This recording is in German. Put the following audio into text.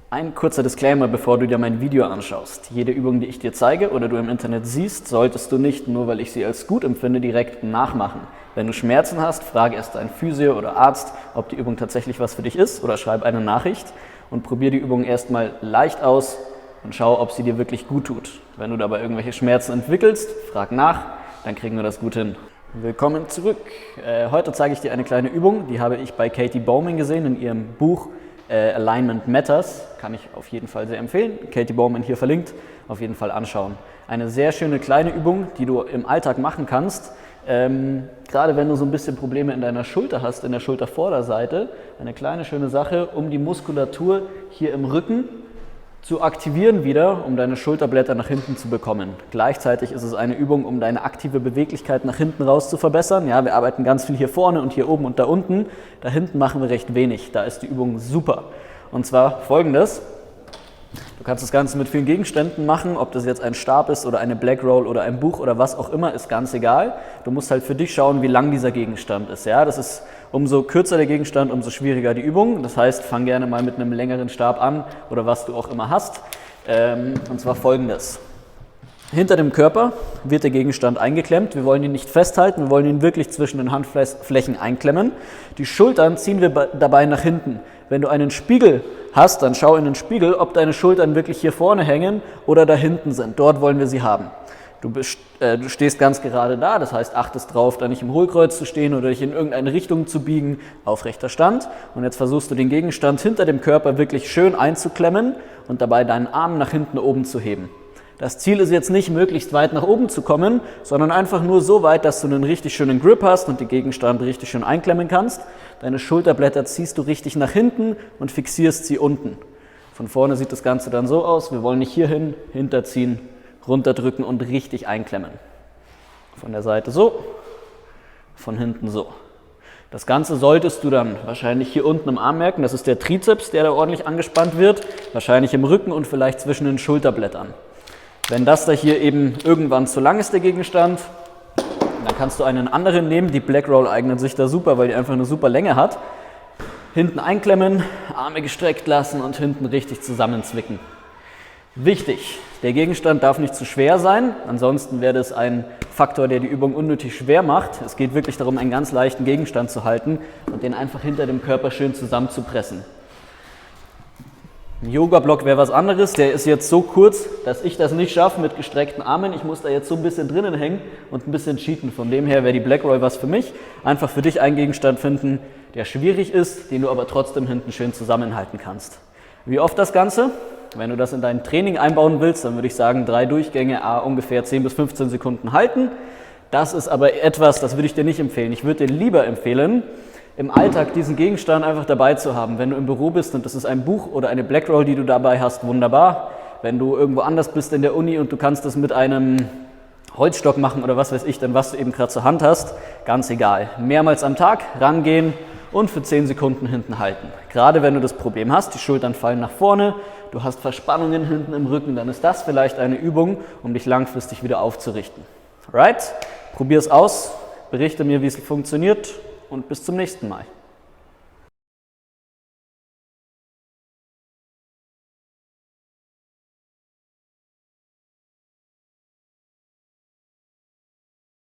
Ein kurzer Disclaimer, bevor du dir mein Video anschaust. Jede Übung, die ich dir zeige oder du im Internet siehst, solltest du nicht, nur weil ich sie als gut empfinde, direkt nachmachen. Wenn du Schmerzen hast, frage erst deinen Physio oder Arzt, ob die Übung tatsächlich was für dich ist, oder schreib eine Nachricht und probier die Übung erstmal leicht aus und schau, ob sie dir wirklich gut tut. Wenn du dabei irgendwelche Schmerzen entwickelst, frag nach, dann kriegen wir das gut hin. Willkommen zurück. Heute zeige ich dir eine kleine Übung, die habe ich bei Katie Bowman gesehen in ihrem Buch Alignment Matters, kann ich auf jeden Fall sehr empfehlen. Katie Bowman hier verlinkt, auf jeden Fall anschauen. Eine sehr schöne kleine Übung, die du im Alltag machen kannst. Gerade wenn du so ein bisschen Probleme in deiner Schulter hast, in der Schultervorderseite, eine kleine schöne Sache, um die Muskulatur hier im Rücken zu aktivieren wieder, um deine Schulterblätter nach hinten zu bekommen. Gleichzeitig ist es eine Übung, um deine aktive Beweglichkeit nach hinten raus zu verbessern. Ja, wir arbeiten ganz viel hier vorne und hier oben und da unten. Da hinten machen wir recht wenig. Da ist die Übung super. Und zwar folgendes. Du kannst das Ganze mit vielen Gegenständen machen, ob das jetzt ein Stab ist oder eine Black Roll oder ein Buch oder was auch immer, ist ganz egal. Du musst halt für dich schauen, wie lang dieser Gegenstand ist. Ja, das ist umso kürzer der Gegenstand, umso schwieriger die Übung. Das heißt, fang gerne mal mit einem längeren Stab an oder was du auch immer hast. Und zwar folgendes. Hinter dem Körper wird der Gegenstand eingeklemmt. Wir wollen ihn nicht festhalten, wir wollen ihn wirklich zwischen den Handflächen einklemmen. Die Schultern ziehen wir dabei nach hinten. Wenn du einen Spiegel hast, dann schau in den Spiegel, ob deine Schultern wirklich hier vorne hängen oder da hinten sind. Dort wollen wir sie haben. Du stehst ganz gerade da, das heißt, achtest drauf, da nicht im Hohlkreuz zu stehen oder dich in irgendeine Richtung zu biegen, aufrechter Stand. Und jetzt versuchst du den Gegenstand hinter dem Körper wirklich schön einzuklemmen und dabei deinen Arm nach hinten oben zu heben. Das Ziel ist jetzt nicht, möglichst weit nach oben zu kommen, sondern einfach nur so weit, dass du einen richtig schönen Grip hast und den Gegenstand richtig schön einklemmen kannst. Deine Schulterblätter ziehst du richtig nach hinten und fixierst sie unten. Von vorne sieht das Ganze dann so aus, wir wollen nicht hierhin, hinterziehen, runterdrücken und richtig einklemmen. Von der Seite so, von hinten so. Das Ganze solltest du dann wahrscheinlich hier unten im Arm merken, das ist der Trizeps, der da ordentlich angespannt wird, wahrscheinlich im Rücken und vielleicht zwischen den Schulterblättern. Wenn das da hier eben irgendwann zu lang ist, der Gegenstand, dann kannst du einen anderen nehmen. Die Black Roll eignet sich da super, weil die einfach eine super Länge hat. Hinten einklemmen, Arme gestreckt lassen und hinten richtig zusammenzwicken. Wichtig, der Gegenstand darf nicht zu schwer sein, ansonsten wäre das ein Faktor, der die Übung unnötig schwer macht. Es geht wirklich darum, einen ganz leichten Gegenstand zu halten und den einfach hinter dem Körper schön zusammenzupressen. Ein Yoga-Block wäre was anderes, der ist jetzt so kurz, dass ich das nicht schaffe mit gestreckten Armen. Ich muss da jetzt so ein bisschen drinnen hängen und ein bisschen cheaten. Von dem her wäre die Black Roll was für mich. Einfach für dich einen Gegenstand finden, der schwierig ist, den du aber trotzdem hinten schön zusammenhalten kannst. Wie oft das Ganze? Wenn du das in dein Training einbauen willst, dann würde ich sagen 3 Durchgänge, ungefähr 10 bis 15 Sekunden halten. Das ist aber etwas, das würde ich dir nicht empfehlen. Ich würde dir lieber empfehlen, im Alltag diesen Gegenstand einfach dabei zu haben. Wenn du im Büro bist und das ist ein Buch oder eine Black Roll, die du dabei hast, wunderbar. Wenn du irgendwo anders bist in der Uni und du kannst das mit einem Holzstock machen oder was weiß ich, dann was du eben gerade zur Hand hast, ganz egal. Mehrmals am Tag rangehen und für 10 Sekunden hinten halten. Gerade wenn du das Problem hast, die Schultern fallen nach vorne, du hast Verspannungen hinten im Rücken, dann ist das vielleicht eine Übung, um dich langfristig wieder aufzurichten. Alright? Probier es aus, berichte mir, wie es funktioniert und bis zum nächsten Mal.